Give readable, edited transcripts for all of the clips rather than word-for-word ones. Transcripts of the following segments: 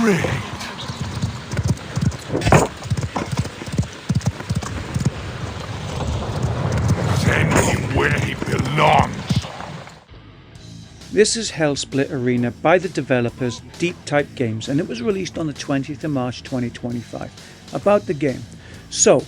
Great. Send him where he belongs. This is Hellsplit Arena by the developers Deep Type Games, and it was released on the 20th of March 2025. About the game. So,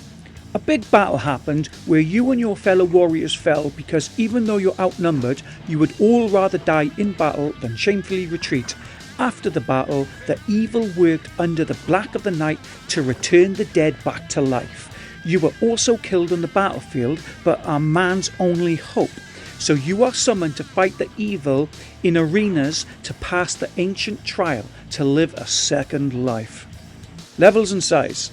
a big battle happened where you and your fellow warriors fell because even though you're outnumbered, you would all rather die in battle than shamefully retreat. After the battle, the evil worked under the black of the night to return the dead back to life. You were also killed on the battlefield, but are man's only hope. So you are summoned to fight the evil in arenas to pass the ancient trial to live a second life. Levels and size.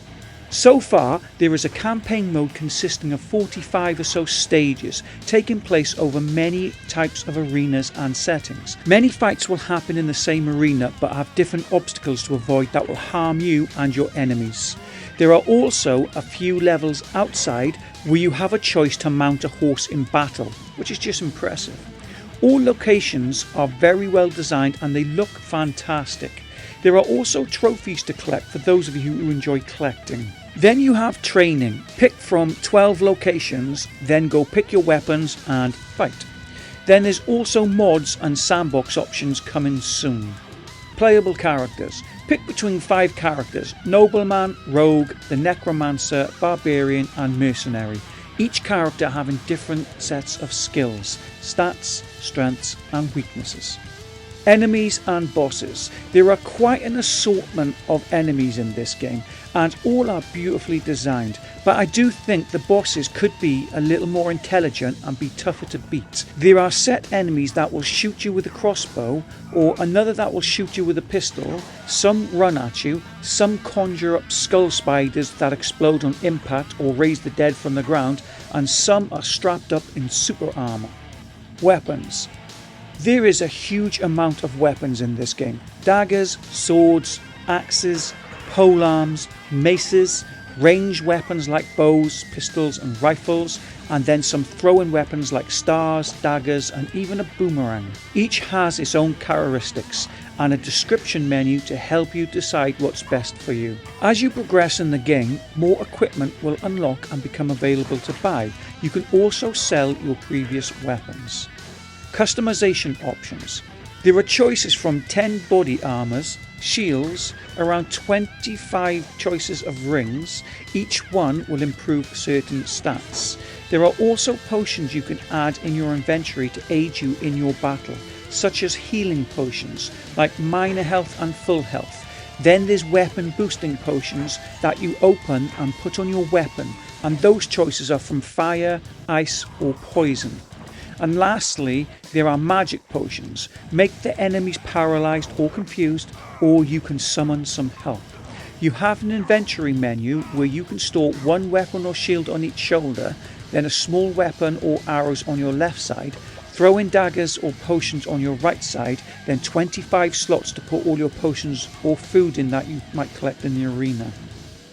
So far, there is a campaign mode consisting of 45 or so stages, taking place over many types of arenas and settings. Many fights will happen in the same arena, but have different obstacles to avoid that will harm you and your enemies. There are also a few levels outside where you have a choice to mount a horse in battle, which is just impressive. All locations are very well designed and they look fantastic. There are also trophies to collect for those of you who enjoy collecting. Then you have training. Pick from 12 locations, then go pick your weapons and fight. Then there's also mods and sandbox options coming soon. Playable characters. Pick between 5 characters: Nobleman, Rogue, the Necromancer, Barbarian and Mercenary. Each character having different sets of skills, stats, strengths and weaknesses. Enemies and bosses. There are quite an assortment of enemies in this game and all are beautifully designed, but I do think the bosses could be a little more intelligent and be tougher to beat. There are set enemies that will shoot you with a crossbow or another that will shoot you with a pistol, some run at you, some conjure up skull spiders that explode on impact or raise the dead from the ground, and some are strapped up in super armor. Weapons. There is a huge amount of weapons in this game. Daggers, swords, axes, polearms, maces, ranged weapons like bows, pistols and rifles, and then some throwing weapons like stars, daggers and even a boomerang. Each has its own characteristics and a description menu to help you decide what's best for you. As you progress in the game, more equipment will unlock and become available to buy. You can also sell your previous weapons. Customization options. There are choices from 10 body armors, shields, around 25 choices of rings. Each one will improve certain stats. There are also potions you can add in your inventory to aid you in your battle, such as healing potions like minor health and full health. Then there's weapon boosting potions that you open and put on your weapon, and those choices are from fire, ice or poison. And lastly, there are magic potions. Make the enemies paralysed or confused, or you can summon some help. You have an inventory menu where you can store one weapon or shield on each shoulder, then a small weapon or arrows on your left side, throw in daggers or potions on your right side, then 25 slots to put all your potions or food in that you might collect in the arena.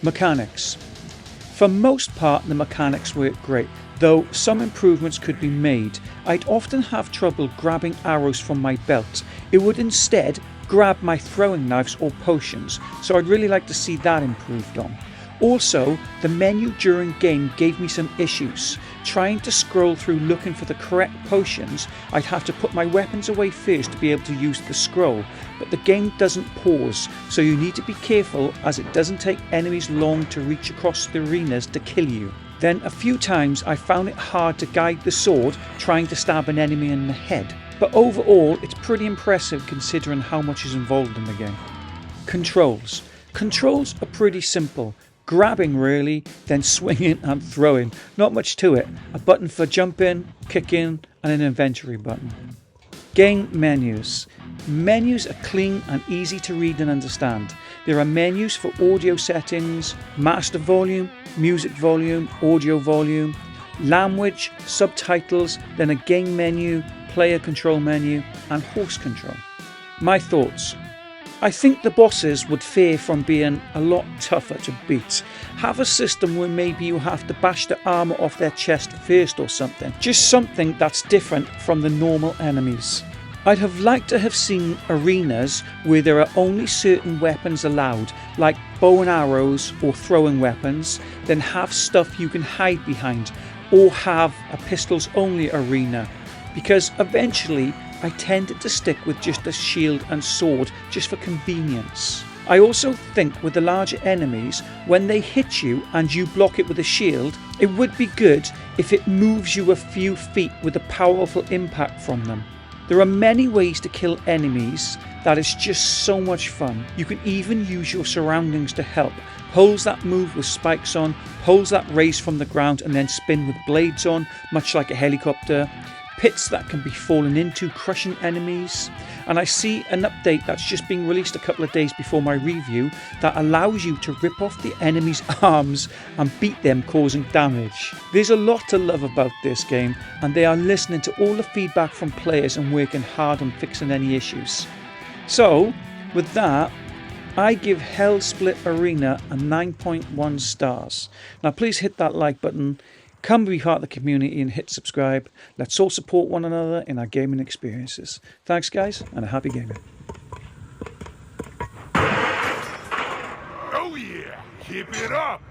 Mechanics. For most part, the mechanics work great, though some improvements could be made. I'd often have trouble grabbing arrows from my belt. It would instead grab my throwing knives or potions, so I'd really like to see that improved on. Also, the menu during game gave me some issues. Trying to scroll through looking for the correct potions, I'd have to put my weapons away first to be able to use the scroll, but the game doesn't pause, so you need to be careful as it doesn't take enemies long to reach across the arenas to kill you. Then a few times I found it hard to guide the sword trying to stab an enemy in the head, but overall it's pretty impressive considering how much is involved in the game. Controls. Controls are pretty simple. Grabbing really, then swinging and throwing. Not much to it. A button for jumping, kicking and an inventory button. Game menus. Menus are clean and easy to read and understand. There are menus for audio settings, master volume, music volume, audio volume, language, subtitles, then a game menu, player control menu and horse control. My thoughts. I think the bosses would fare from being a lot tougher to beat. Have a system where maybe you have to bash the armour off their chest first or something. Just something that's different from the normal enemies. I'd have liked to have seen arenas where there are only certain weapons allowed, like bow and arrows or throwing weapons, then have stuff you can hide behind, or have a pistols only arena, because eventually I tended to stick with just a shield and sword just for convenience. I also think with the larger enemies, when they hit you and you block it with a shield, it would be good if it moves you a few feet with a powerful impact from them. There are many ways to kill enemies that is just so much fun. You can even use your surroundings to help. Poles that move with spikes on, poles that raise from the ground and then spin with blades on, much like a helicopter. Pits that can be fallen into, crushing enemies. And I see an update that's just been released a couple of days before my review that allows you to rip off the enemy's arms and beat them, causing damage. There's a lot to love about this game, and they are listening to all the feedback from players and working hard on fixing any issues. So, with that, I give Hellsplit Arena a 9.1 stars. Now please hit that like button. Come be part of the community and hit subscribe. Let's all support one another in our gaming experiences. Thanks guys, and a happy gaming. Oh yeah, keep it up.